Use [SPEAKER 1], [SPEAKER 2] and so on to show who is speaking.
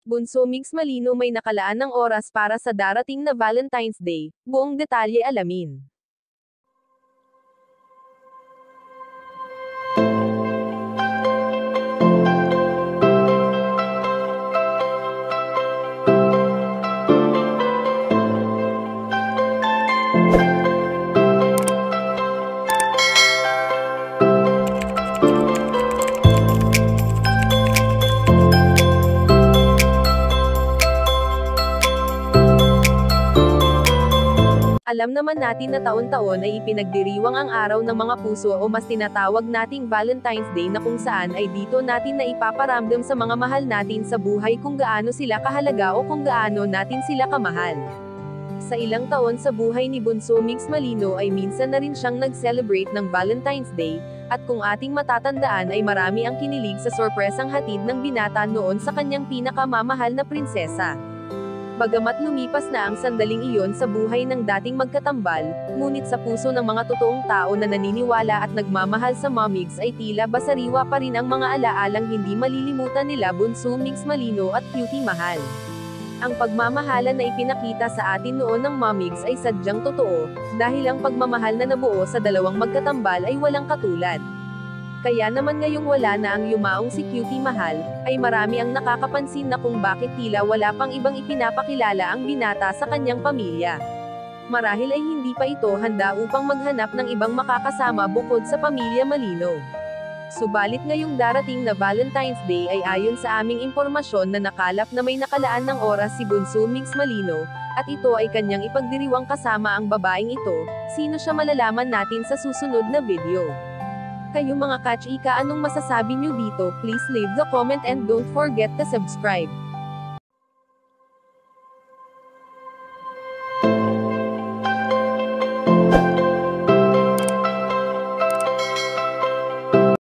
[SPEAKER 1] Bunso Mix Malino may nakalaan ng oras para sa darating na Valentine's Day, buong detalye alamin. Alam naman natin na taon-taon ay ipinagdiriwang ang araw ng mga puso o mas tinatawag nating Valentine's Day na kung saan ay dito natin na ipaparamdam sa mga mahal natin sa buhay kung gaano sila kahalaga o kung gaano natin sila kamahal. Sa ilang taon sa buhay ni Bunso Mix Malino ay minsan na rin siyang nag-celebrate ng Valentine's Day, at kung ating matatandaan ay marami ang kinilig sa sorpresang hatid ng binata noon sa kanyang pinakamamahal na prinsesa. Bagamat lumipas na ang sandaling iyon sa buhay ng dating magkatambal, ngunit sa puso ng mga totoong tao na naniniwala at nagmamahal sa Mommix ay tila basariwa pa rin ang mga alaalang hindi malilimutan nila Bunso Mix Malino at Cutie Mahal. Ang pagmamahalan na ipinakita sa atin noon ng Mommix ay sadyang totoo, dahil ang pagmamahal na nabuo sa dalawang magkatambal ay walang katulad. Kaya naman ngayong wala na ang yumaong si Cutie Mahal, ay marami ang nakakapansin na kung bakit tila wala pang ibang ipinapakilala ang binata sa kanyang pamilya. Marahil ay hindi pa ito handa upang maghanap ng ibang makakasama bukod sa pamilya Malino. Subalit ngayong darating na Valentine's Day ay ayon sa aming impormasyon na nakalap na may nakalaan ng oras si Bunso Mix Malino, at ito ay kanyang ipagdiriwang kasama ang babaeng ito. Sino siya malalaman natin sa susunod na video. Kayo mga kachika, anong masasabi nyo dito? Please leave the comment and don't forget to subscribe.